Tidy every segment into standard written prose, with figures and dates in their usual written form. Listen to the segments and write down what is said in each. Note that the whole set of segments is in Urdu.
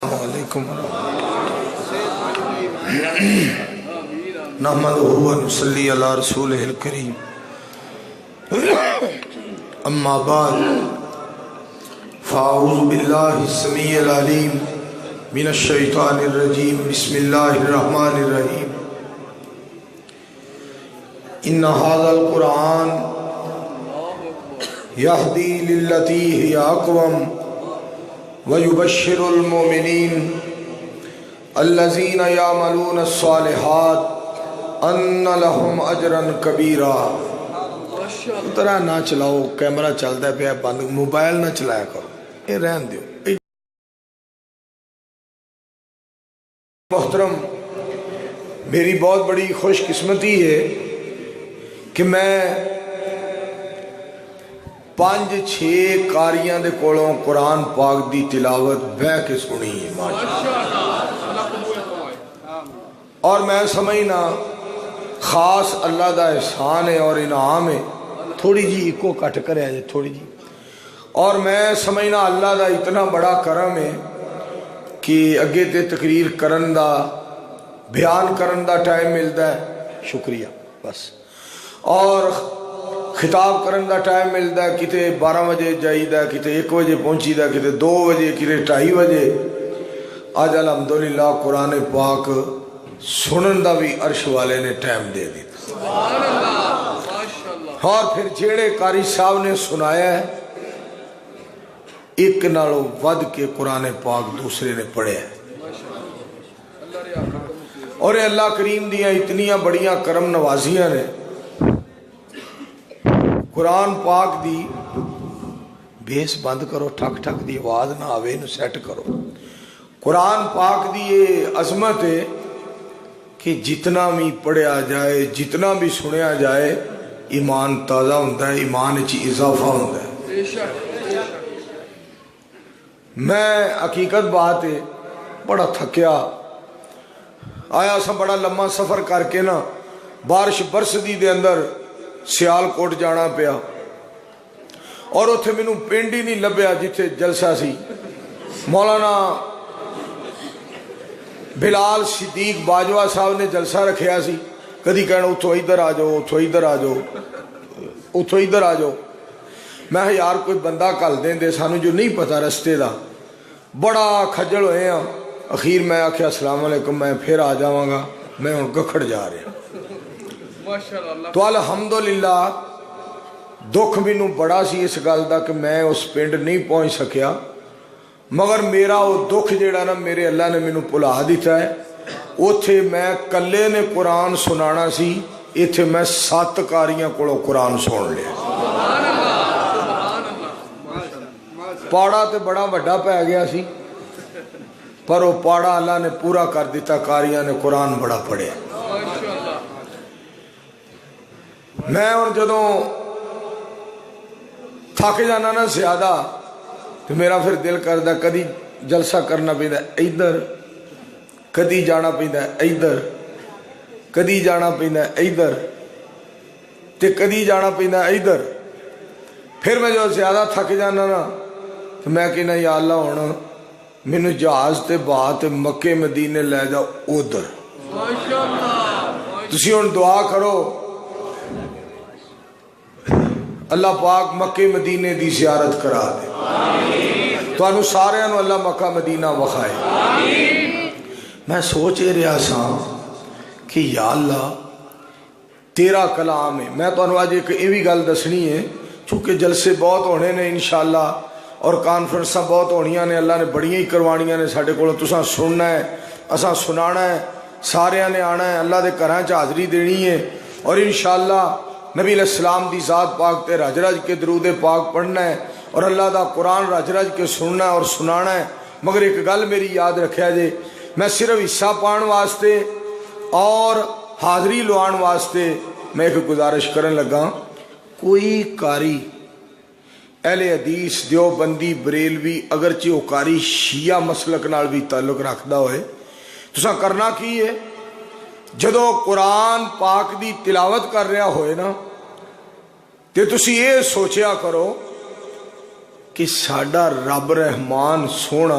السلام علیکم نحمدہ و نصلی علی رسولہ الکریم اما بعد فاعوذ باللہ السمیع العلیم من الشیطان الرجیم بسم اللہ الرحمن الرحیم ان ھذا القرآن یہدی للتی ہی اقوم وَيُبَشِّرُ الْمُؤْمِنِينَ الَّذِينَ يَعْمَلُونَ الصَّالِحَاتِ أَنَّ لَهُمْ أَجْرًا كَبِيرًا طرح نہ چلاؤ، کیمرہ چلتا پیا بند، موبائل نہ چلایا کرو، یہ رہن دیو۔ محترم، میری بہت بڑی خوش قسمتی ہے کہ میں 5-6 قاریاں دے کولوں قرآن پاک دی تلاوت بہ کے سنی ہے اور میں سمجھنا خاص اللہ دا احسان ہے اور انعام ہے، تھوڑی جی ایکو کٹ کرے آجے تھوڑی جی، اور میں سمجھنا اللہ دا اتنا بڑا کرم ہے کہ اگے تے تقریر کرن دا بیان کرن دا ٹائم ملتا ہے، شکریہ بس، اور خطاب کرن دا ٹائم ملتا ہے، کتے 12 بجے جائی دا، کتے 1 بجے پہنچی دا، کتے 2 بجے، کتے 2:30 بجے۔ آج الحمدللہ قرآن پاک سنن دا بھی عرش والے نے ٹائم دے دی، اور پھر جیڑے قاری صاحب نے سنایا ہے ایک نالوں ود کے قرآن پاک دوسرے نے پڑھے ہے، اور اللہ کریم دیاں اتنیاں بڑیاں کرم نوازیاں نے۔ قرآن پاک دی بیس بند کرو، ٹھک ٹھک دی آواز نہ آوے، نو سیٹ کرو۔ قرآن پاک دی یہ عظمت ہے کہ جتنا بھی پڑھیا جائے، جتنا بھی سنیا جائے، ایمان تازہ ہوتا ہے، ایمان چی اضافہ ہوتا ہے۔ میں حقیقت بات ہے بڑا تھکیا آیا سا، بڑا لمبا سفر کر کے نا بارش برسدی دے اندر سیال کوٹ جانا پیا، اور اتھے میں پنڈ ہی نہیں لبیا جتھے جلسہ سی۔ مولانا بلال صدیق باجوہ صاحب نے جلسہ رکھیا سی، کدی کہنا اتھو ادھر آ جاؤ، اتھو ادھر آ جاؤ، اتھو ادھر آ جاؤ۔ میں یار کوئی بندہ کل دیں دے، سانو جو نہیں پتا رستے دا، بڑا کھجل ہوئے ہیں۔ اخیر میں آکھیا السلام علیکم، میں پھر آ جاواں گا، میں ہن گکھڑ جا رہا۔ تو الحمدللہ دکھ مینوں بڑا سی اس گل دا کہ میں اس پنڈ نہیں پہنچ سکیا، مگر میرا وہ دکھ جیڑا نا میرے اللہ نے مینوں بھلا دیتا ہے۔ اوتھے میں کلے نے قرآن سنانا سی، ایتھے میں 7 قاریاں کولوں قرآن سن لیا۔ پاڑا تے بڑا وڈا پہ گیا سی، پر وہ پاڑا اللہ نے پورا کر دیتا، قاریاں نے قرآن بڑا پڑھیا۔ میں اور جدوں تھک جانا نا زیادہ تو میرا پھر دل کردا کدی جلسہ کرنا پیندا ادھر، کدی جانا پیندا ادھر، کدی جانا پیندا ادھر، تے کدی جانا پیندا ادھر۔ پھر میں جو زیادہ تھک جانا نا تو میں کہنا یا اللہ ہن مینوں جہاز تے بہا تے مکے مدینے لے جاؤ ادھر۔ تسی ہن دعا کرو اللہ پاک مکے مدینے دی زیارت کرا دے، تو انہوں سارے انہوں اللہ مکہ مدینہ وخائے۔ میں سوچ رہا سا کہ یا اللہ تیرا کلام ہے۔ میں تو انہوں آج ایک ایوی گل دسنی ہے، چونکہ جلسے بہت ہونے نے انشاءاللہ اور کانفرنساں بہت ہونیاں نے، اللہ نے بڑیاں ہی کروانیاں نے ساڑھے کو، تساں سننا ہے، اساں سنانا ہے، سارے نے آنا ہے، اللہ دے گھراں چ حاضری دینی ہے، اور انشاءاللہ نبی علیہ السلام دی ذات پاک تے رج رج کے درود پاک پڑھنا ہے، اور اللہ دا قرآن رج رج کے سننا ہے اور سنانا ہے۔ مگر ایک گل میری یاد رکھیا جے، میں صرف حصہ پان واسطے اور حاضری لوان واسطے میں ایک گزارش کرن لگا، کوئی قاری اہل حدیث دیوبندی بریلوی اگرچہ وہ قاری شیعہ مسلک نال بھی تعلق رکھدا ہوئے، تساں کرنا کی ہے جدو قرآن پاک دی تلاوت کر رہا ہوئے نا تے تسی یہ سوچیا کرو کہ ساڈا رب رحمان سونا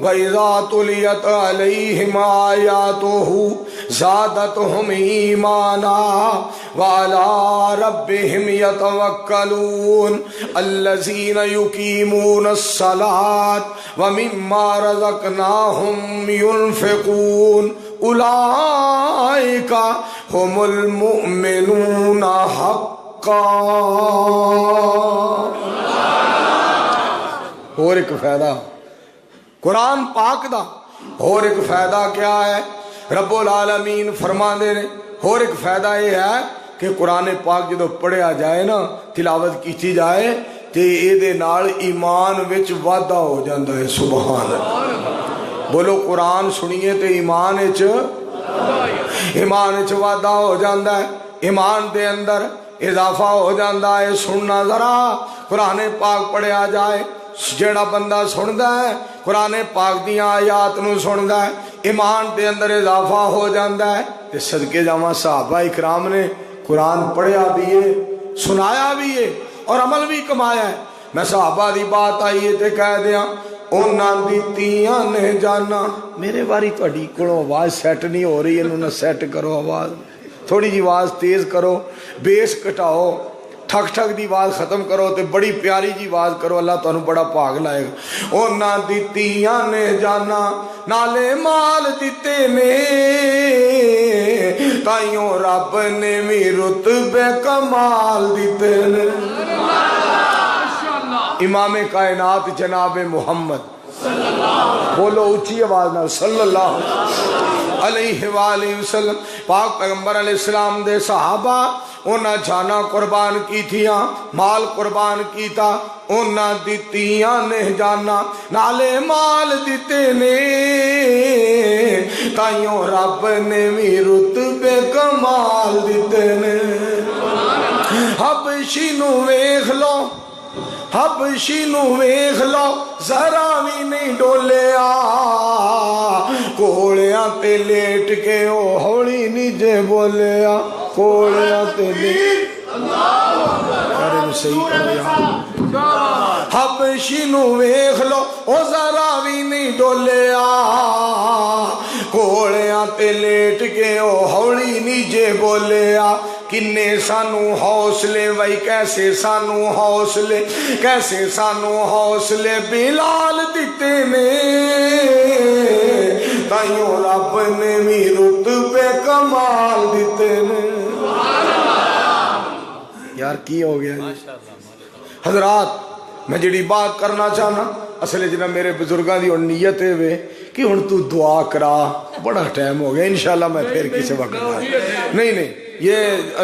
وَإِذَا تُلِيَتْ عَلَيْهِمْ آيَاتُهُ زَادَتْهُمْ إِيمَانًا وَعَلَى رَبِّهِمْ يَتَوَكَّلُونَ الَّذِينَ يُقِيمُونَ الصَّلَاةَ وَمِمَّا رَزَقْنَاهُمْ يُنْفِقُونَ أُولَئِكَ هُمُ الْمُؤْمِنُونَ حَقًّا۔ اور ایک فائدہ قرآن پاک دا، اور ایک فائدہ کیا ہے؟ رب العالمین فرماندے نے اور ایک فائدہ یہ ہے کہ قرآن پاک جدو پڑھیا جائے نا، تلاوت کیتی جائے تے اے دے نال ایمان وچ وعدہ ہو جاندہ ہے۔ سبحان اللہ، بولو قرآن سنیے تے ایمان وچ وعدہ ہو جاندہ ہے، ایمان دے اندر اضافہ ہو جاندہ ہے۔ سننا ذرا قرآن پاک پڑھیا جائے، جیڑا بندہ سندا ہے قرآن پاک دیاں آیات نو سندا ہے، ایمان دے اندر اضافہ ہو جاندہ ہے۔ تے صدقے جاواں صحابہ اکرام نے قرآن پڑھیا بھی ہے، سنایا بھی ہے اور عمل بھی کمایا ہے۔ میں صحابہ دی بات آئی ہے تے کہہ دیاں اونا دیتیاں نے جانا۔ میرے باری تہاڈی کولوں آواز سیٹ نہیں ہو رہی، انہوں نے سیٹ کرو آواز، تھوڑی جی آواز تیز کرو، بیس کٹاؤ، ٹھک ٹھک دی آواز ختم کرو تے بڑی پیاری جی آواز کرو، اللہ تانوں بڑا بھاگ لائے گا۔ اونا دیتیاں نے جانا نالے مال دیتے نے، تائیوں رب نے بھی رتبے کمال دیتے نے۔ امام کائنات جناب محمد بولو اونچی آواز نہ صلی اللہ علیہ وآلہ وسلم، پاک پیغمبر علیہ السلام دے صحابہ انہاں جانا قربان کی تھیاں، مال قربان کیتا، انہاں دیتیاں نے جانا نالے مال دیتے نے، تائیوں رب نے بھی رتبے کمال دیتے نے۔ حبشی نو ویکھ لو، حبشی نو ویکھ لو ذرا بھی نہیں ڈولیا، کوڑیاں تے لیٹ کے او ہولی نہیں جے بولیا، کوڑیاں تے لیٹ حبشی نو ویکھ لو او ذرا بھی نہیں ڈولیا، کوڑیاں تے لیٹ کے او ہولی نہیں جے بولیا۔ کنے سانو حوصلے وئی کیسے سانو حوصلے، کیسے سانو حوصلے بلال دیتے نے، تائیوں رب نے بھی رتبے کمال دیتے نے۔ یار کی ہو گیا حضرات؟ میں جڑی بات کرنا چاہنا اصل جنہ میرے بزرگاں دی اور نیت ہے کہ ہن تو دعا کرا، بڑا ٹائم ہو گیا، انشاءاللہ میں پھر کسی وقت نہیں یہ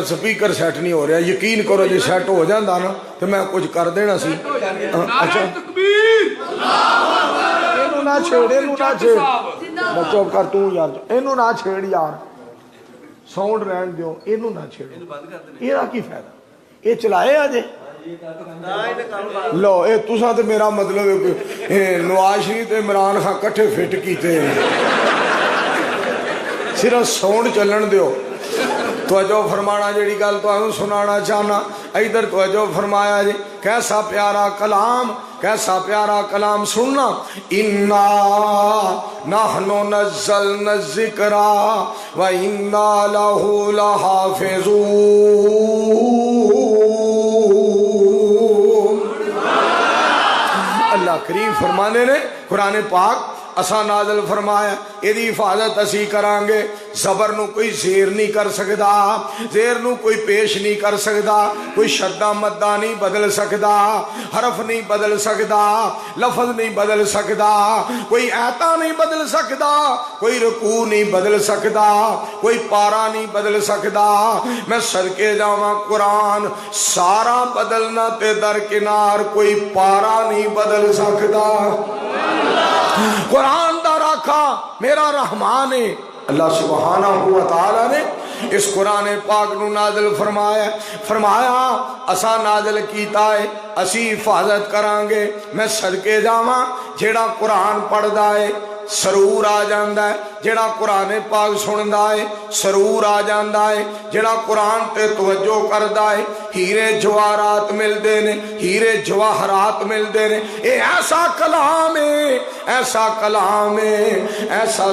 سپیکر سیٹ نہیں ہو رہا، یقین کرو جی سیٹ ہو جاندہ نا تو میں کچھ کر دینا سی۔ اچھا اینو نہ چھیڑ، اینو نہ چھیڑ، میں چوب کر توں یار، اینو نہ چھیڑ یار، ساؤنڈ رہن دیو، اینو نہ چھیڑ، یہ کی فائدہ؟ یہ چلائے آجے لو اے تساں تے میرا مطلب نواز شریف تے عمران خان کٹھے فٹ کیتے صرف ساؤنڈ چلن دیو۔ توجہ فرمانا جڑی گل تو سنانا چاہنا، ادھر توجہ فرمایا جی، کیسا پیارا کلام، کیسا پیارا کلام سننا۔ اِنَّا نَحْنُ نَزَّلْنَا الذِّكْرَ وَإِنَّا لَهُ لَحَافِظُونَ۔ اللہ کریم فرمانے نے قرآن پاک اساں نازل فرمایا، ایدی حفاظت اسی کرانگے، زبر نو کوئی زیر نہیں کر سکدا، زیر نو کوئی پیش نہیں کر سکدا، کوئی شدہ مدہ نہیں بدل سکدا، حرف نہیں بدل سکدا، لفظ نہیں بدل سکدا، کوئی ایتا نہیں بدل سکدا، کوئی رکوع نہیں بدل سکدا، کوئی پارا نہیں بدل سکدا۔ میں صدقے جاواں قرآن سارا بدلنا تے درکنار کوئی پارا نہیں بدل سکدا۔ قرآن دا راکھا میرا رحمان ہے، اللہ سبحانہ وتعالی نے اس قرآن پاک نو نازل فرمایا اسا نازل کیتا ہے، اسی حفاظت کرانگے۔ میں صدقے جاواں جیڑا قرآن پڑھ دا ہے ਸਰੂਰ ਆ ਜਾਂਦਾ ਹੈ। ਜਿਹੜਾ ਕੁਰਾਨ ਪਾਕ ਸੁਣਦਾ ਹੈ ਸਰੂਰ ਆ ਜਾਂਦਾ ਹੈ। ਜਿਹੜਾ ਕੁਰਾਨ ਤੇ ਤਵੱਜੋ ਕਰਦਾ ਹੈ ਹੀਰੇ ਜਵਾਹਰਾਤ ਮਿਲਦੇ ਨੇ, ਹੀਰੇ ਜਵਾਹਰਾਤ ਮਿਲਦੇ ਨੇ। ਇਹ ਐਸਾ ਕਲਾਮ ਹੈ, ਐਸਾ ਕਲਾਮ ਹੈ, ਐਸਾ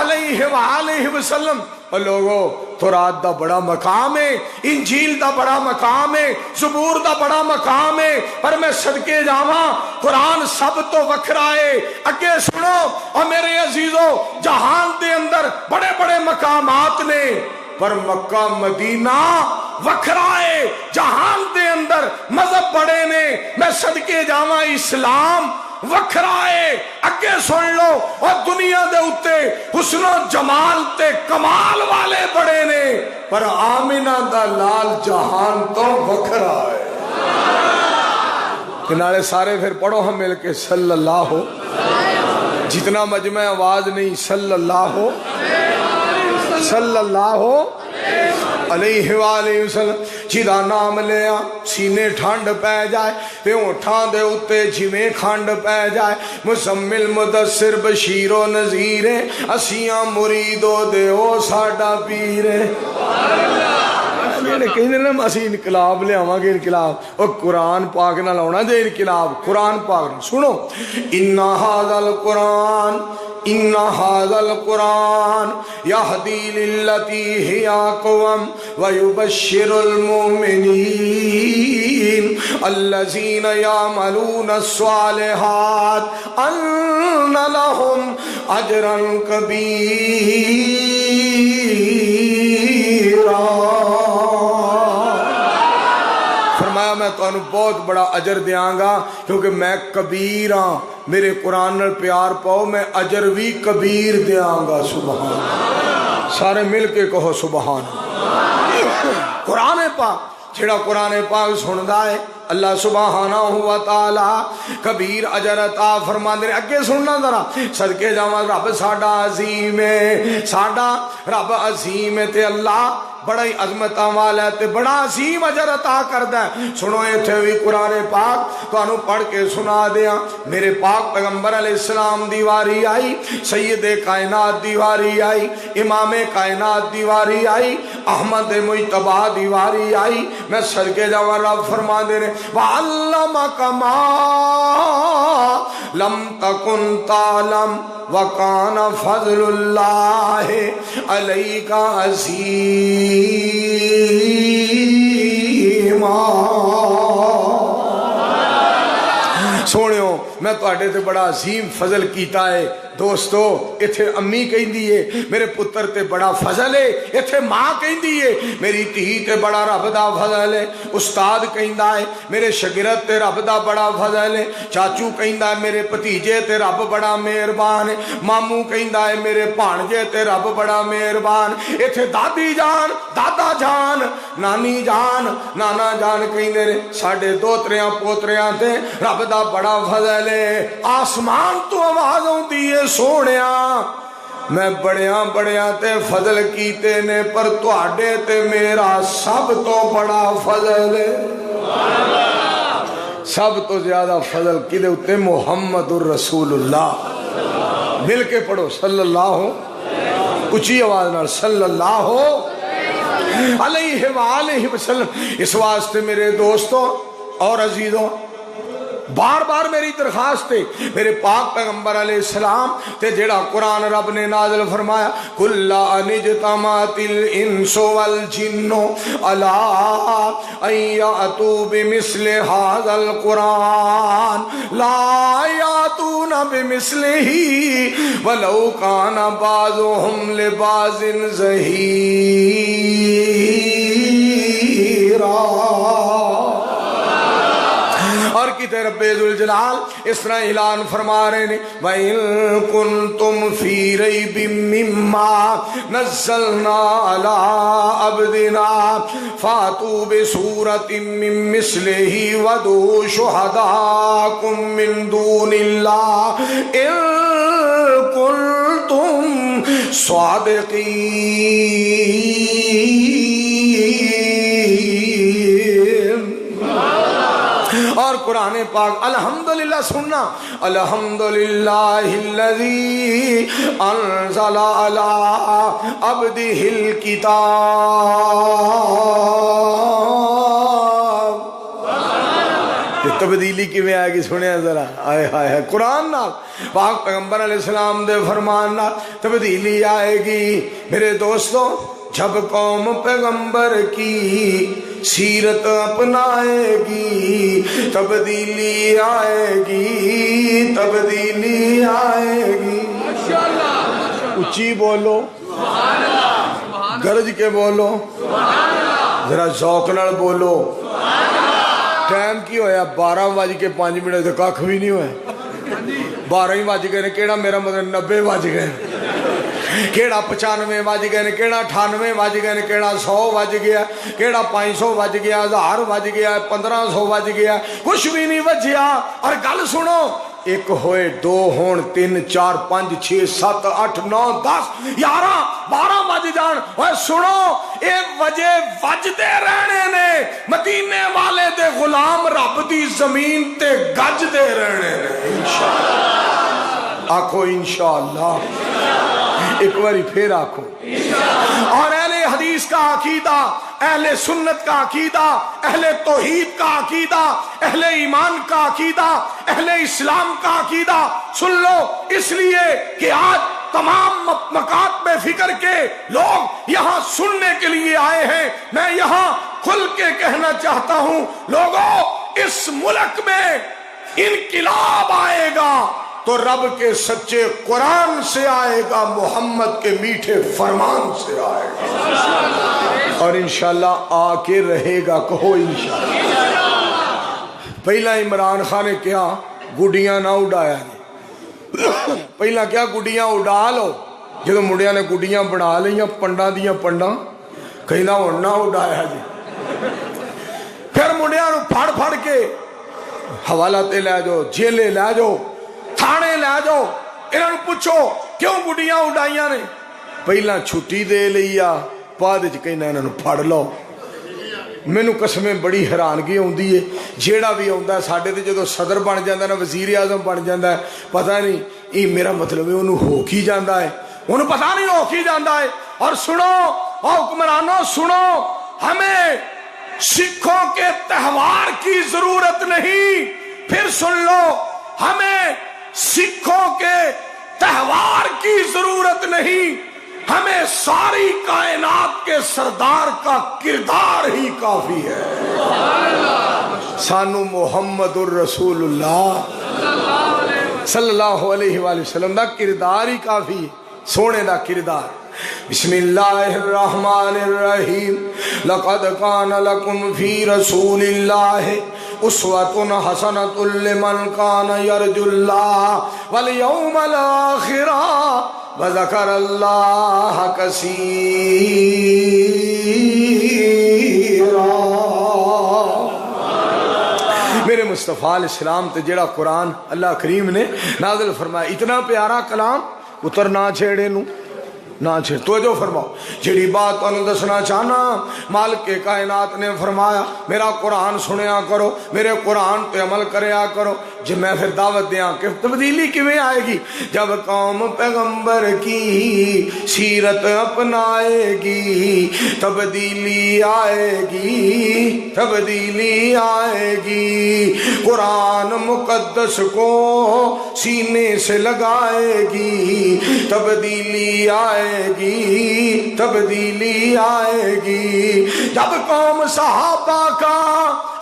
علیہ وآلہ وسلم۔ اور لوگو تورات دا بڑا مقام ہے، انجیل دا بڑا مقام ہے، زبور دا بڑا مقام ہے، پر میں صدقے جاواں قرآن سب تو وکھرا ہے۔ اگے سنو اور میرے عزیزو، جہان دے اندر بڑے بڑے مقامات نے، پر مکہ مدینہ وکھرا ہے۔ جہان دے اندر مذہب بڑے نے، میں صدقے جاواں اسلام وکھرا ہے۔ اگے سن لو، اور دنیا دے اتے حسن و جمال تے کمال والے بڑے نے، پر آمینہ دا لال جہان تو وکھرا ہے۔ کنارے سارے پھر پڑھو ہم مل کے صلی اللہ ہو، جتنا مجمع آواز نہیں، صلی اللہ ہو، صلی اللہ ہو علیہ وآلہ وسلم۔ جدا نام لیا سینے ٹھنڈ پہ جائے، تے اونٹھاں دے اتے جویں کھنڈ پہ جائے۔ مزمل مدثر بشیر و نذیر، اسیاں مریدو دے او ساڈا پیر۔ کہیں نا اسی انقلاب لے آواں گے، انقلاب اور قرآن پاک نہ لاؤنا جے انقلاب، قرآن پاک سنو۔ ان ھذا القرآن، ان ھذا القرآن یہدی للتی ہی اقوم ویبشر المؤمنین الذین یعملون الصالحات ان لہم اجرا کبیرا۔ فرمایا میں تو انہوں بہت بڑا اجر دیاں گا، کیونکہ میں کبیر ہاں، میرے قرآن نال پیار پاؤ، میں اجر بھی کبیر دیاں گا۔ سبحان اللہ، سارے مل کے کہو سبحان اللہ۔ قرآن پاک جڑا قرآن پاک سندا ہے، اللہ سبحانہ و تعالی کبیر اجر عطا فرما دے۔ اگے سننا ذرا، صدقے جاواں رب ساڈا عظیم ہے، ساڈا رب عظیم ہے، تے اللہ بڑا ہی عظمتاں والا ہے تے بڑا عظیم اجر عطا کردا ہے۔ سنو ایتھے بھی قرآن پاک تانوں پڑھ کے سنا دیاں۔ میرے پاک پیغمبر علیہ السلام دی واری آئی، سید کائنات دی واری آئی، امام کائنات دی واری آئی، احمد مجتبی دی واری آئی۔ میں صدقے جاواں رب فرما دے نے وَعَلَّمَكَ مَا لَمْ تَكُنْ تَعْلَمْ وَكَانَ فَضْلُ اللَّهِ عَلَيْكَ عَظِيمًا۔ سونیو میں تو آٹے تے بڑا عظیم فضل کیتا ہے۔ دوستو اتھے امی کہیں دیئے میرے پتر تے بڑا فضل ہے، اتھے ماں کہیں دیئے میری تھی تے بڑا رب دا فضل ہے، استاد کہیں دائے میرے شگرد تے رب دا بڑا فضل ہے، چاچو کہیں دائے میرے پتیجے تے رب بڑا مہربان ہے، ماموں کہیں دائے میرے پانجے تے رب بڑا مہربان۔ اتھے دادی جان، دادا جان، نانی جان، نانا جان کہیں دے ساڑھے دوتریاں پوتریاں تے رب دا بڑا فضل ہے۔ آسمان تو آوازوں دیئے سونیاں میں بڑیاں بڑیاں تے فضل کیتے نے، پر تواڈے تے میرا سب تو بڑا فضل ہے۔ سب تو زیادہ فضل کدے اتے محمد الرسول اللہ۔ مل کے پڑھو صلی اللہ ہو، اچھی آواز نال صلی اللہ ہو علیہ وآلہ وسلم۔ اس واسطے میرے دوستوں اور عزیزوں، بار بار میری درخواست ہے، میرے پاک پیغمبر علیہ السلام تے جڑا قرآن رب نے نازل فرمایا کُلَّ أَنِ اجْتَمَعَتِ الْإِنسُ وَالْجِنُّ عَلَىٰ أَن يَأْتُوا بِمِثْلِ هَٰذَا الْقُرْآنِ لَا يَأْتُونَ بِمِثْلِهِ وَلَوْ كَانَ بَعْضُهُمْ لِبَعْضٍ ظَهِيرًا۔ اور کی رب ذوالجلال اس طرح اعلان فرما رہے ہیں وَإِن كُنتُمْ فِي رَيْبٍ مِّمَّا نَزَّلْنَا عَلَىٰ عَبْدِنَا فَأْتُوا بِسُورَةٍ مِّن مِّثْلِهِ وَادْعُوا شُهَدَاءَكُم مِّن دُونِ اللَّهِ إِن كُنتُمْ صَادِقِينَ۔ اور قرآن پاک الحمدللہ سننا، الحمدللہ الذی انزل علی عبدہ الکتاب۔ تبدیلی کیویں آئے گی سنیا ذرا آئے ہائے قرآن نال پاک پیغمبر علیہ السلام دے فرمان نال تبدیلی آئے گی میرے دوستوں جب قوم پیغمبر کی سیرت اپنائے گی تبدیلی آئے گی تبدیلی آئے گی اچھی بولو گرج کے بولو ذرا ذوق نال بولو ٹائم کی ہویا 12:05 سے کھ بھی نہیں ہوا 12 ہی بج گئے کیڑا میرا مطلب 90 بج گئے کیڑا 95 بج گئے کیڑا 98 بج گئے کیڑا 100 بج گیا کیڑا 500 بج گیا 1000 بج گیا 1500 بج گیا کچھ بھی نہیں بجیا اور گل سنو ایک ہوئے 2 ہون 3 4 5 6 7 8 9 10 11 12 بج جان اور سنو اے وجہ وجدے رہنے نے مدینے والے دے غلام رب دی زمین تے گج دے رہنے نے انشاءاللہ آکھو انشاءاللہ ایک باری پھر آکھو اور اہل حدیث کا عقیدہ اہل سنت کا عقیدہ اہل توحید کا عقیدہ اہل ایمان کا عقیدہ اہل اسلام کا عقیدہ سن لو اس لیے کہ آج تمام مقامات میں فکر کے لوگ یہاں سننے کے لیے آئے ہیں میں یہاں کھل کے کہنا چاہتا ہوں لوگوں اس ملک میں انقلاب آئے گا تو رب کے سچے قرآن سے آئے گا محمد کے میٹھے فرمان سے آئے گا اور انشاءاللہ آ کے رہے گا کہو انشاءاللہ پہلا عمران خان نے کیا گڈیاں نہ اڈایا پہلا کیا گڈیاں اڈا لو جدو منڈیاں نے گڈیاں بنا لیا پنڈا دیا پنڈا کہیں نہ نہ اڈایا جی پھر منڈیاں نو پھڑ پھڑ کے حوالہ تے لے جاؤ جیلے لے جاؤ تھانے لے جاؤ انہوں نے پوچھو کیوں گڈیاں اڈائیاں نے پہلا چھٹی دے لیا بعد کہنا انہوں نے پھڑ لو مینوں قسمیں بڑی حیرانگی ہوندی ہے جیڑا بھی ہوندا ہے ساڈے تے جدوں صدر بن جاندا ہے نا وزیر اعظم بن جاندا ہے پتہ نہیں یہ میرا مطلب ہے انہوں ہو کی جاندا ہے انہوں پتہ نہیں ہو کی جاندا ہے اور سنو حکمرانوں سنو ہمیں سکھوں کے تہوار کی ضرورت نہیں پھر سن لو ہمیں سکھوں کے تہوار کی ضرورت نہیں ہمیں ساری کائنات کے سردار کا کردار ہی کافی ہے سانو محمد الرسول اللہ صلی اللہ علیہ وآلہ وسلم دا کردار ہی کافی ہے سونے دا کردار بسم اللہ الرحمن الرحیم لقد کان لکم فی رسول اللہ اسوۃ حسنۃ لمن کان یرجو اللہ والیوم الآخر وذکر اللہ کثیرا میرے مصطفیٰ علیہ السلام تے جڑا قرآن اللہ کریم نے نازل فرمایا اتنا پیارا کلام اتر نہ چھیڑے نو نہ چھیڑ توجہ فرماؤ جڑی بات انہوں دسنا چاہنا مالک کے کائنات نے فرمایا میرا قرآن سنیا کرو میرے قرآن پہ عمل کریا کرو جب میں پھر دعوت دیاں کہ تبدیلی کیویں آئے گی جب قوم پیغمبر کی سیرت اپنائے گی تبدیلی آئے گی تبدیلی آئے گی قرآن مقدس کو سینے سے لگائے گی تبدیلی آئے گی تبدیلی آئے گی جب قوم صحابہ کا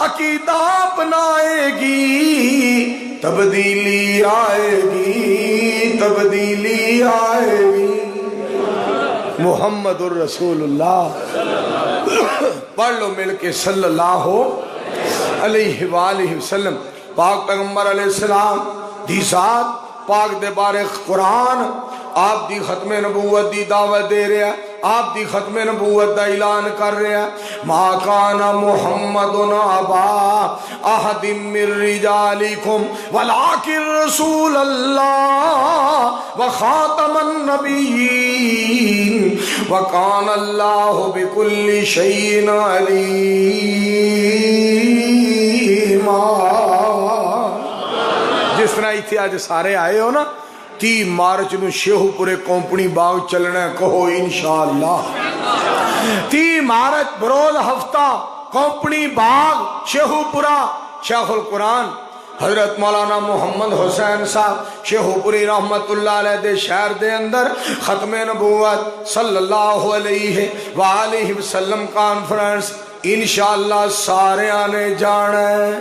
عقیدہ اپنائے گی تبدیلی آئے گی تبدیلی آئے گی محمد الرسول اللہ پڑھ لو مل کے صلی اللہ علیہ وآلہ وسلم پاک پیغمبر علیہ السلام دی ذات پاک دے بارک قرآن آپ دی ختم نبوت دی دعوت دے رہا آپ دی ختم نبوت دا اعلان کر رہا ما کان محمد ابا احد من رجالکم ولکن رسول اللہ وخاتم النبیین وکان اللہ بکل شیء علیم جس طرح اتنے آج سارے آئے ہو نا 30 مارچ نو شیہو پورے کمپنی باغ چلنا ہے کہو انشاءاللہ 30 مارچ بروز ہفتہ کمپنی باغ شیہو پورا شیخ القرآن حضرت مولانا محمد حسین صاحب شیخوپوری رحمت اللہ علیہ دے شہر دے اندر ختم نبوت صلی اللہ علیہ وآلہ وسلم کانفرنس انشاءاللہ سارے آنے جانا ہے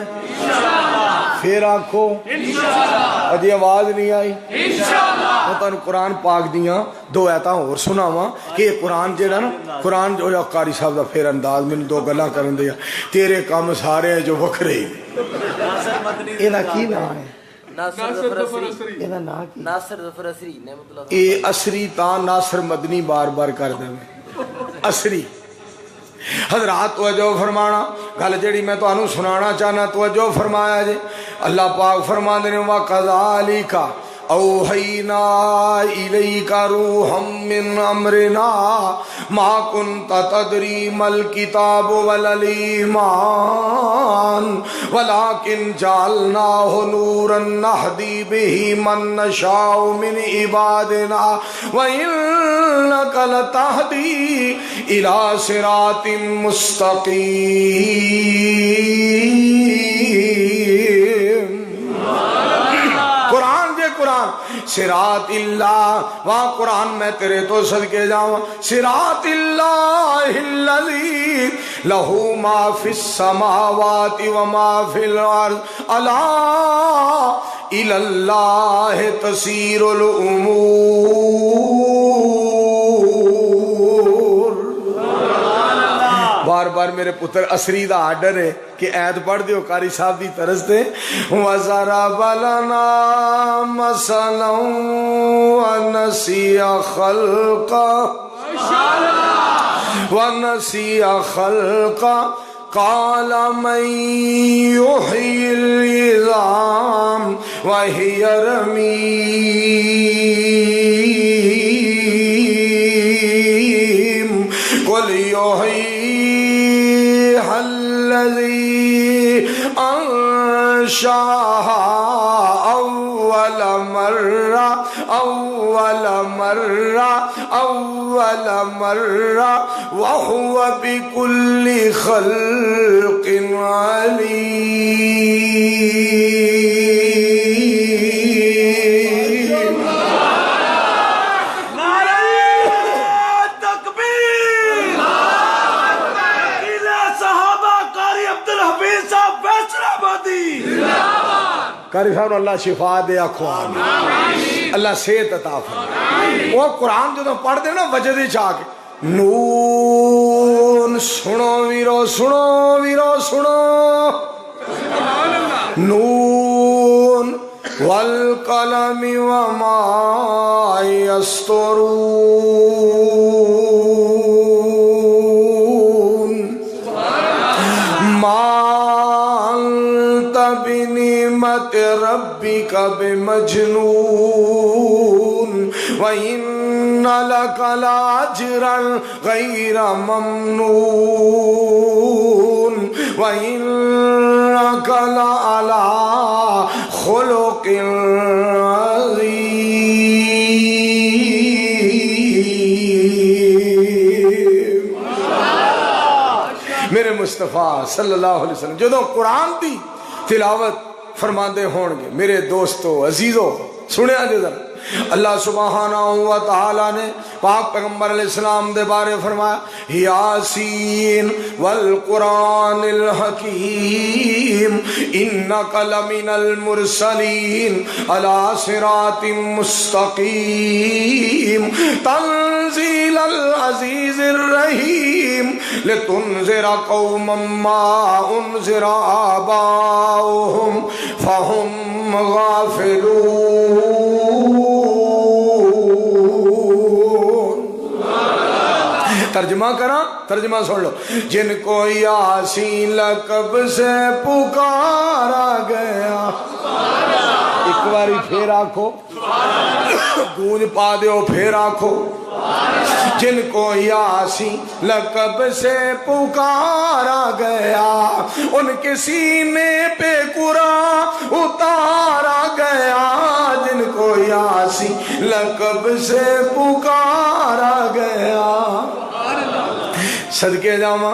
پھر آنکھو اجی آواز نہیں آئی میں تانوں قرآن پاک دیاں دو ایتاں اور سناواں کہ یہ قرآن جیڑا نا قرآن جو قاری صاحب دا پھر انداز میں دو گلاں کرن دیا تیرے کام سارے ہیں جو وکھرے ایدہ کی نام ہے ناصر ظفر اسری نعمت اللہ اے اسری تا ناصر مدنی بار بار کر دے اسری حضرات توجہ فرمانا گل جڑی میں تو انہوں سنانا چاہنا توجہ فرمایا جے اللہ پاک فرما دینے وَقَذَالِكَ أَوْحَيْنَا إِلَيْكَ رُوحًا مِّنْ أَمْرِنَا مَا كُنْتَ تَدْرِي مَا الْكِتَابُ وَلَا الْإِيمَانُ وَلَكِنْ جَعَلْنَاهُ نُورًا نَهْدِي بِهِ مَن نَّشَاءُ مِنْ عِبَادِنَا وَإِنَّكَ لَتَهْدِي إِلَى صِرَاطٍ مُسْتَقِيمٍ قرآن جے قرآن صراط اللہ وہاں قرآن میں تیرے تو صدقے جاؤں صراط اللہ الذی لہو ما فی السماوات وما فی الارض الا الی اللہ تسیر الامور بار بار میرے پتر اسری دا آرڈر ہے کہ عید پڑھ دیو قاری صاحب دی طرز دے وَضَرَبَ لَنَا مَثَلًا وَنَسِيَ خَلْقًا قَالَ مَنْ يُحْيِي الْعِظَامَ وَهِيَ رَمِيمٌ قُلْ يُحْيِيهَا الَّذِي أَنشَأَهَا أول مرة وهو بكل خلق عليم نعرہ تکبیر الہ صحابہ قاری عبدالحفیظ صاحب ویسر آبادی قاری صاحب اللہ شفا دے اخوان اللہ صحت عطا فرمائے وہ قرآن جو پڑھ دے نا وجہ دی چاہ کے نون سنو ویرو سنو ویرو سنو نون والقلم وما يسطرون ما انت بنعمت ربك بمجنون وَإِنَّ لَكَ لَأَجْرًا غَيْرَ مَمْنُونٍ وَإِنَّكَ لَعَلَى خُلُقٍ عَظِيمٍ میرے مصطفیٰ صلی اللہ علیہ وسلم جدو قرآن دی تلاوت فرماندے ہونگے میرے دوستو عزیزو سنے آجے ذرا اللہ سبحانہ و تعالیٰ نے پاک پیغمبر علیہ السلام دے بارے فرمایا یاسین والقرآن الحکیم انکا لمن المرسلین علی صراط مستقیم تنزیل العزیز الرحیم لتنذر قوما ما انذر آباؤہم فہم غافلون ترجمہ کرا ترجمہ سن لو جن کو یاسین لقب سے پکارا گیا ایک باری پھر آنکھو گونج پا دیو پھر آنکھو جن کو یاسین لقب سے پکارا گیا ان کے سینے پہ قرآن اتارا گیا جن کو یاسین لقب سے پکارا گیا صدقے جاما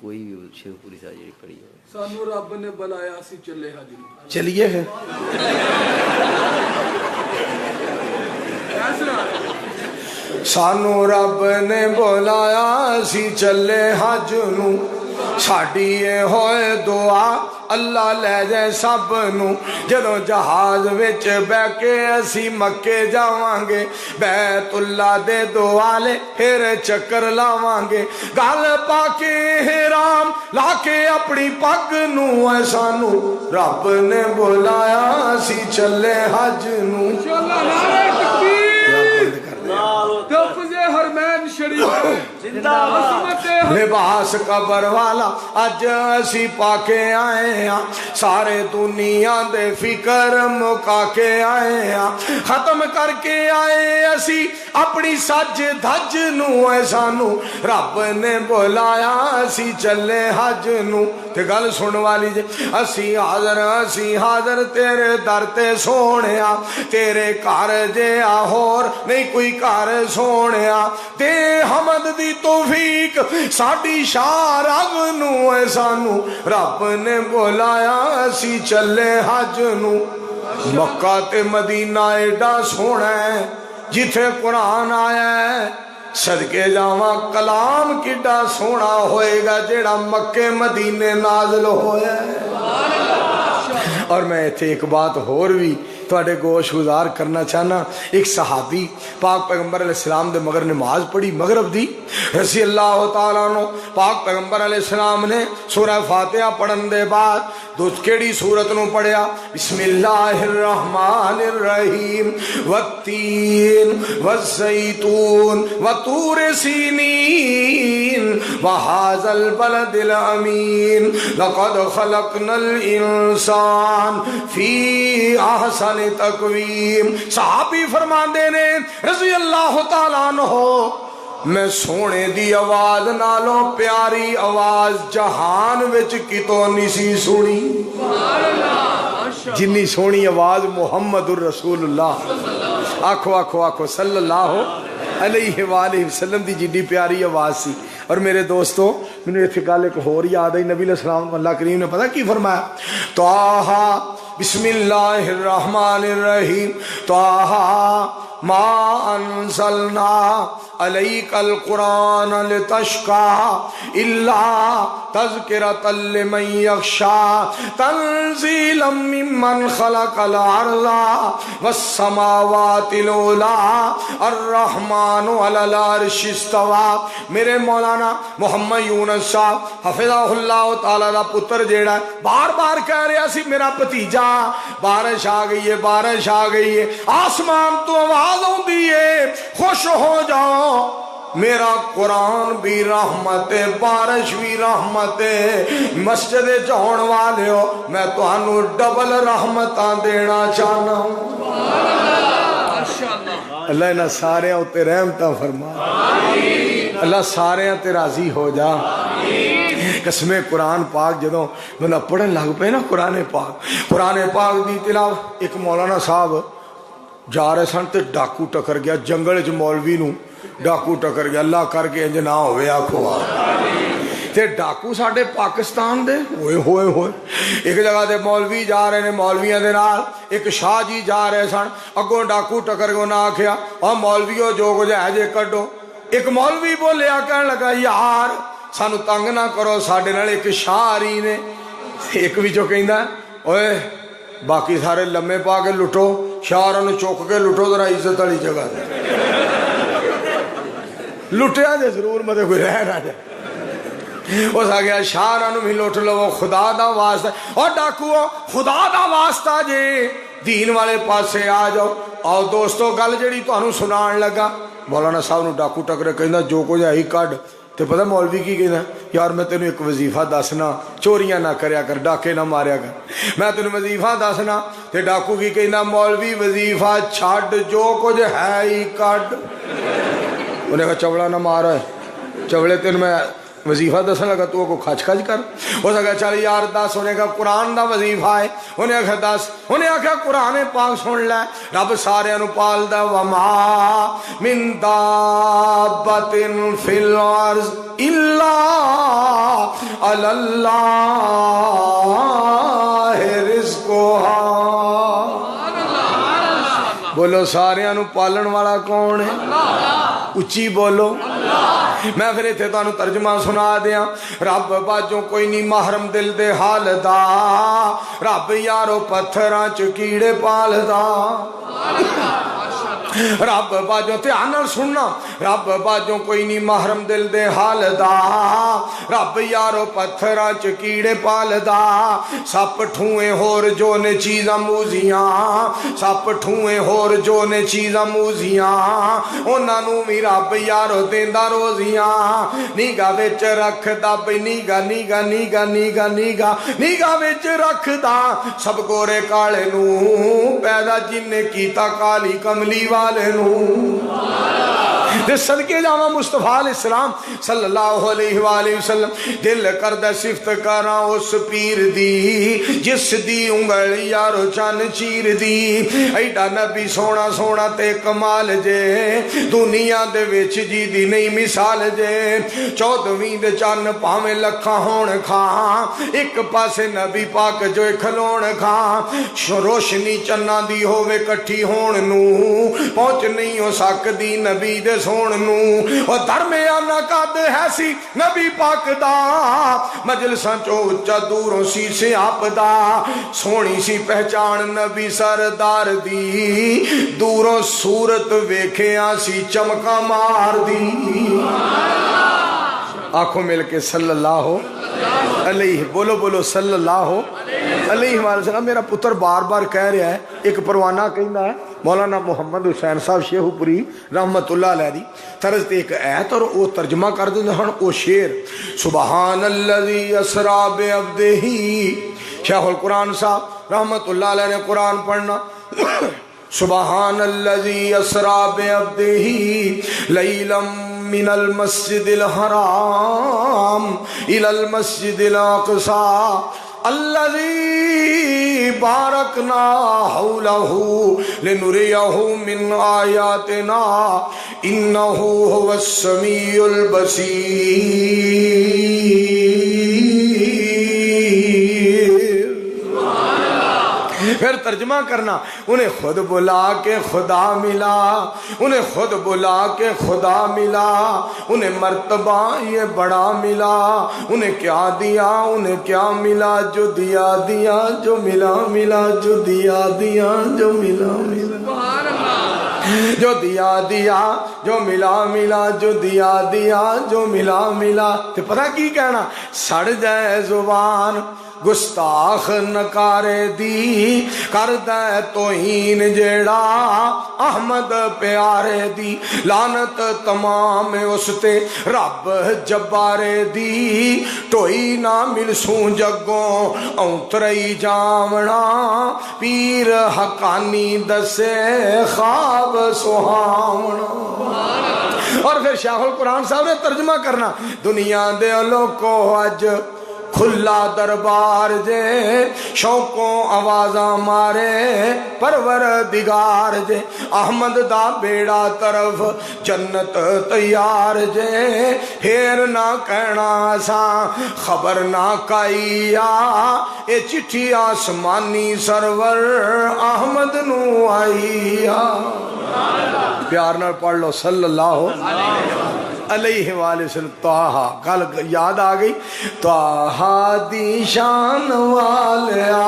کوئی بھی شیوپوری سے جڑی پڑھی ہو سانو رب نے بلایا سی چلے حج نوں چلیے ہے سانو رب نے بلایا سی چلے حج نوں ساڈی اے ہوئے دعا اللہ لے جائے سب نوں جدوں جہاز وچ بہ کے اسی مکے جاواں گے بیت اللہ دے دوالے پھر چکر لاواں گے گل پا کے احرام لا کے اپنی پگ نوں اے سانو رب نے بلایا سی چلے حج نوں انشاءاللہ نعرہ تکبیر تحفظ حرمین شریف زندہ عظمت لباس قبر والا اج اسی پا کے آئے ہاں سارے دنیا دے فکر مکا کے آئے ہاں ختم کر کے آئے اسی اپنی سج دھج نوں اے سانو رب نے بلایا اسی چلے حج نوں تے گل سن والی جے اسی حاضر تیرے در تے سونیا تیرے گھر جے ہور نہیں کوئی گھر سونیا تے حمد دی توفیق ساڈی شاہ رگ نوں اے سانو رب نے بلایا اسی چلے حج نوں مکہ تے مدینہ ایڈا سونا ہے جتھے قرآن آیا ہے صدقے جاواں کلام کڈا سونا ہوئے گا جیڑا مکے مدینے نازل ہویا ہے اور میں ایتھے ایک بات اور بھی تواڈے گوش گزار کرنا چاہنا ایک صحابی پاک پیغمبر علیہ السلام دے مگر نماز پڑھی مغرب دی رضی اللہ تعالیٰ عنہ پاک پیغمبر علیہ السلام نے سورہ فاتحہ پڑھن دے بعد دوست کیڑی سورت نو پڑھیا بسم اللہ الرحمن الرحیم والتین والزیتون وطور سینین وہذا البلد الامین لقد خلقنا الانسان فی احسن تقویم صحابی فرماندے نے رضی اللہ تعالیٰ عنہ میں سونے دی آواز نالوں پیاری آواز جہان وچ کتوں نہیں سی سنی جنی سونی آواز محمد الرسول اللہ آکھو آکھو آکھو صلی اللہ علیہ وآلہ وسلم دی جنی پیاری آواز سی اور میرے دوستو میں نے اتھے گل ایک ہور یاد آئی نبی علیہ السلام اللہ کریم نے پتہ کی فرمایا طٰہٰ بسم اللہ الرحمن الرحیم طٰہٰ ما انزلنا علیک القرآن لتشقى الا تذکرۃ لمن یخشی تنزیلا ممن خلق الارض والسماوات العلی الرحمن علی العرش استوى میرے مولانا محمد یونس صاحب حفظہ اللہ تعالی دا پتر جیڑا بار بار کہہ رہا سی میرا بھتیجا بارش آ گئی ہے بارش آ گئی ہے آسمان تو آواز ہوندی ہے خوش ہو جاؤ میرا قرآن بھی رحمت ہے بارش بھی رحمت ہے مسجد جاؤن والے ہو میں تانوں ڈبل رحمتاں دینا چاہنا ہوں اللہ انہاں سارے اُتے رحمتاں فرما اللہ سارے تے راضی ہو جا قسم قرآن پاک جدوں بندہ پڑھن لگ پے نا قرآن پاک دی تلاوت ایک مولانا صاحب جا رہے سن تے ڈاکو ٹکر گیا جنگل چ مولوی نو ڈاکو ٹکر گیا اللہ کر کے انج نہ ہوئے آکھو تے ڈاکو ساڈے پاکستان دے ہوئے ہوئے ہوئے ایک جگہ دے مولوی جا رہے نے مولویاں دے نال ایک شاہ جی جا رہے سن اگوں ڈاکو ٹکر گو نہ آکھیا اور مولویو جو کچھ ہے جے کڈو ایک مولوی بولیا کہنے لگا یار سانو تنگ نہ کرو ساڈے نال ایک شاہ آ رہی نے ایک وچوں کہندا اوئے باقی سارے لمے پا کے لٹو شاہراں نو چک کے لٹو ذرا عزت والی جگہ تے لٹیا جے ضرور متے کوئی رہ نہ جائے اس آ گیا شاہراں نو بھی لٹ لو خدا دا واسطہ اور ڈاکو خدا دا واسطہ جے دین والے پاسے آ جاؤ اور دوستو گل جڑی تانوں سنان لگا مولانا صاحب نو ڈاکو ٹکرے کہندا جو کچھ ہے ہی کڈ تے پتہ مولوی کی کہندا یار میں تینوں ایک وظیفہ دسنا چوریاں نہ کریا کر ڈاکے نہ ماریا کر میں تینوں وظیفہ دسنا تے ڈاکو کی کہندا مولوی وظیفہ چھڈ جو کچھ ہے ہی کڈ انہیں کہا چوڑا نہ مارا ہے چوڑے تین میں وظیفہ دسن لگا تو کو کھچ کھچ کر اس نے کہا چل یار دس انہیں کہا قرآن دا وظیفہ ہے انہیں آخیا دس انہیں آخیا قرآن پاک سن لے رب سارے انو پال دا وما من دابت فی الارض الا علی اللہ رزقها بولو سارے انو پالن والا کون ہے اچھی بولو میں پھر اتنے تمہیں ترجمہ سنا دیا رب باجوں کوئی نہیں محرم دل دے حال دا رب یارو پتھراں چ کیڑے پال دا رب باجوں دھیان نال سننا رب باجوں کوئی نہیں محرم دل دے حال دا رب یارو پتھراں چ کیڑے پال دا سپ ٹھوئیں ہور جو نے چیزاں موزیاں سپ ٹھوئیں ہور جو نے چیزاں موزیاں انہاں نوں وی رب یارو دیندا روزیاں نیگا وچ رکھدا بئی نیگا نیگا نیگا نیگا نیگا نیگا وچ رکھدا سب گورے کالے نوں پیدا جن نے کیتا کالی کملی والے نوں دے صدقے جاواں مصطفیٰ علیہ السلام صلی اللہ علیہ وآلہ وسلم دل کردہ صفت کراں اس پیر دی جس دی انگل یارو چن چیر دی ایڈا نبی سونا سونا تے کمال جے دنیا دے وچ جی دی نہیں مثال جے 14ویں دے چن پاویں لکھاں ہون کھاں ایک پاسے نبی پاک جو کھلون کھاں روشنی چناں دی ہووے کٹھی ہون نوں پہنچ نہیں ہو سکدی نبی دے سون نوں اور درمیانہ قد ہے سی نبی پاک دا مجلساں چو اچا دوروں سی سے آپ دا سونی سی پہچان نبی سردار دی دوروں صورت ویکھیاں سی چمکا مار دی آنکھوں مل کے صلی اللہ علیہ بولو بولو صلی اللہ علیہ وسلم میرا پتر بار بار کہہ رہا ہے ایک پروانہ کہنا ہے مولانا محمد حسین صاحب شیخ پوری رحمت اللہ علیہ دی طرز تے ایک آیت اور وہ ترجمہ کر دیں ہن او شعر سبحان الذی اسرا بعبدہ شیخ القرآن صاحب رحمت اللہ علیہ نے قرآن پڑھنا سبحان الذی اسرا بعبدہ لیلا من المسجد الحرام الى المسجد الاقصى الذي باركنا حوله لنريه من آياتنا إنه هو السميع البصير پھر ترجمہ کرنا انہیں خود بلا کے خدا ملا انہیں خود بلا کے خدا ملا انہیں مرتبہ یہ بڑا ملا انہیں کیا دیا انہیں کیا ملا جو دیا دیا جو ملا ملا جو دیا دیا جو ملا ملا جو دیا دیا جو ملا ملا جو دیا دیا جو ملا ملا تو پتہ کی کہنا سڑ جائے زبان گستاخ نکارے دی کردہ توہین جیڑا احمد پیارے دی لانت تمام اس تے رب جبارے دی ٹوئی نہ ملسوں جگوں اونترئی جامنا پیر حقانی دسے خواب سہاونا اور پھر شیخ القرآن صاحب نے ترجمہ کرنا دنیا دے لوکو اج کھلا دربار جے شوقوں آوازاں مارے پروردگار جے احمد دا بیڑا طرف جنت تیار جے پھر نہ کہنا ساں خبر نہ کائیا اے چٹھی آسمانی سرور احمد نو آئیا پیار نہ پڑھ لو صلی اللہ علیہ وآلہ وسلم توہا کل یاد آ گئی توہا دی شان والیا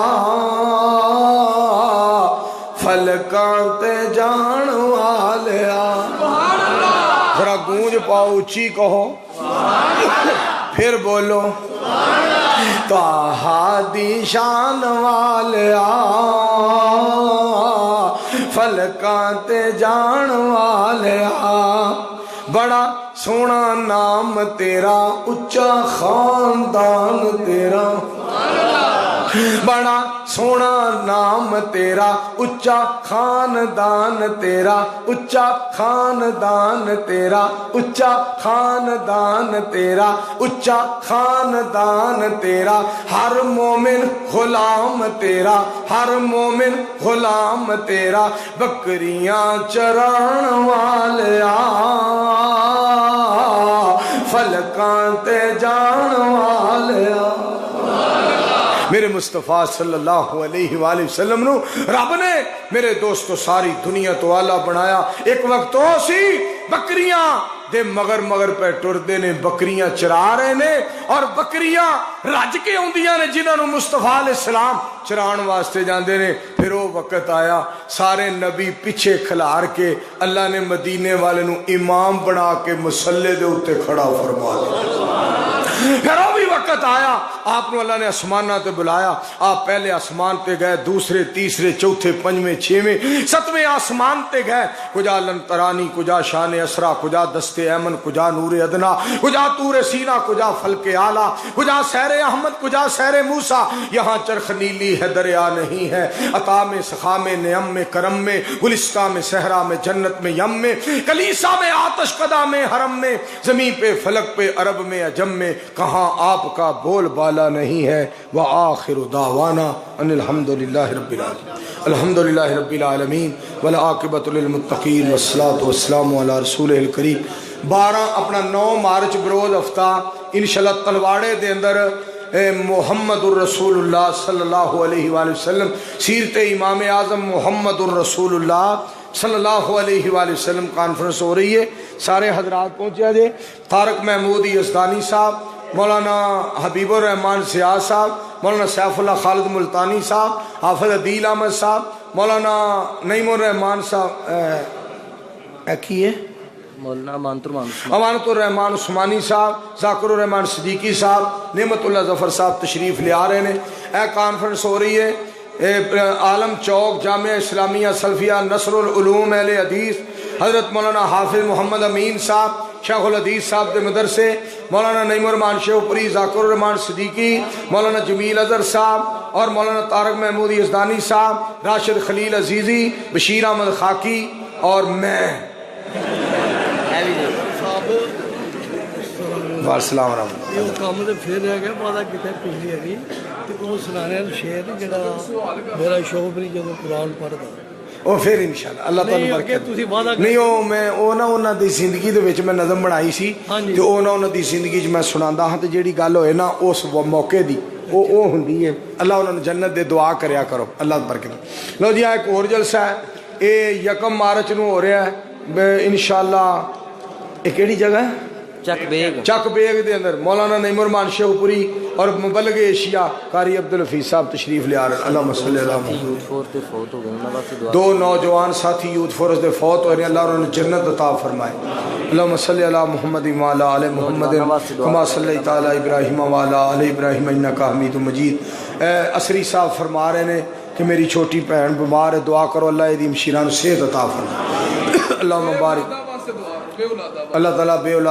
فلکان تے جان والیا ذرا گونج پاؤ اچھی کہو پھر بولو توہا دی شان والیا فلکان تے جان والیا بڑا سونا نام تیرا اچا خاندان تیرا بڑا سونا نام تیرا اچا خاندان تیرا اچا خاندان تیرا اچا خاندان تیرا اچا خاندان تیرا ہر مومن غلام تیرا ہر مومن غلام تیرا بکریاں چران والیا فلکاں تے جان والیا میرے مصطفیٰ صلی اللہ علیہ وآلہ وسلم نو رب نے میرے دوستو ساری دنیا تو آلہ بنایا ایک وقت تو سی بکریاں دے مگر پہ ٹردے نے بکریاں چرا رہے نے اور بکریاں رج کے ہوندیاں نے جنہاں نو مصطفیٰ علیہ السلام چران واسطے جاندے نے پھر وہ وقت آیا سارے نبی پیچھے کھلار کے اللہ نے مدینے والے نو امام بنا کے مسلے دے اتے کھڑا فرما دیا پھر وہ بھی وقت آیا آپ نے اللہ نے آسمانہ تے بلایا آپ پہلے آسمان تے گئے دوسرے تیسرے چوتھے پنجویں چھویں ستویں آسمان تے گئے کجا لنترانی کجا شان اسرا کجا دست ایمن کجا نور ادنا کجا طور سینا کجا فلک اعلیٰ کجا سیر احمد کجا سیر موسیٰ یہاں چرخ نیلی ہے دریا نہیں ہے عطا میں سخا میں نعم میں کرم میں گلستہ میں صحرا میں جنت میں یم میں کلیسا میں آتش قدا میں حرم میں زمین پہ فلک پہ عرب میں عجم میں کہاں آپ کا بول بالا نہیں ہے وآخر دعوانا ان الحمدللہ رب العالمین الحمدللہ رب العالمین والعاقبۃ للمتقین والصلاة والسلام علی رسولہ الکریم 12 اپنا 9 مارچ بروز ہفتہ انشاءاللہ تلواڑے دے اندر محمد الرسول اللہ صلی اللہ علیہ وآلہ وسلم سیرت امام اعظم محمد الرسول اللہ صلی اللہ علیہ وآلہ وسلم کانفرنس ہو رہی ہے سارے حضرات پہنچے جے طارق محمود یزدانی صاحب مولانا حبیب الرحمن سیاہ صاحب مولانا سیف اللہ خالد ملتانی صاحب حافظ عدیل احمد صاحب مولانا نعیم الرحمن صاحب کی ہے مولانا امانت الرحمن عثمانی صاحب ذاکر الرحمن صدیقی صاحب نعمت اللہ ظفر صاحب تشریف لے آ رہے ہیں کانفرنس ہو رہی ہے عالم چوک جامعہ اسلامیہ سلفیہ نصر العلوم اہل حدیث حضرت مولانا حافظ محمد امین صاحب شیخ الحدیث صاحب دے مدرسے مولانا نعیم الرحمان شیوپوری ذاکر الرحمان صدیقی مولانا جمیل اظہر صاحب اور مولانا طارق محمود یزدانی صاحب راشد خلیل عزیزی بشیر احمد خاکی اور میں السلام علیکم یہ کام تو پھر رہ گیا پتا کتنے پچھلی ہے تو وہ سنانے شعر جڑا میرا شوق نہیں جب قرآن پڑھتا وہ پھر انشاءاللہ اللہ تعالیٰ برکت نہیں وہ میں انہوں دی زندگی دے وچ میں نظم بنائی سی تو انہوں دی زندگی چ میں سناندا ہاں تے جیڑی گل ہوئے نا اس موقع دی وہ ہوندی ہے اللہ انہوں نے جنت دے دعا کریا کرو اللہ برکت لو جی ایک اور جلسہ ہے یہ 1 مارچ نو ہو رہا ہے انشاءاللہ یہ کیڑی جگہ ہے چک بیگ دے اندر مولانا نعیم الرحمان شیوپوری اور مبلغ ایشیا قاری عبدالحفیظ صاحب تشریف لے آ رہے ہیں اللہم صلی اللہ علیہ 2 نوجوان ساتھی یوتھ فورس دے فوت ہو رہے ہیں اللہ انہوں نے جنت عطا فرمائے اللہم صلی اللہ محمد وعلی آل محمد کما صلی تعالی ابراہیم وعلی آل ابراہیم انکا حمید مجید عصری صاحب فرما رہے ہیں کہ میری چھوٹی بہن بیمار ہے دعا کرو اللہ عدیم شیران صحت عطا فرمائے اللہم بارک اللہ تعالیٰ بے اولاد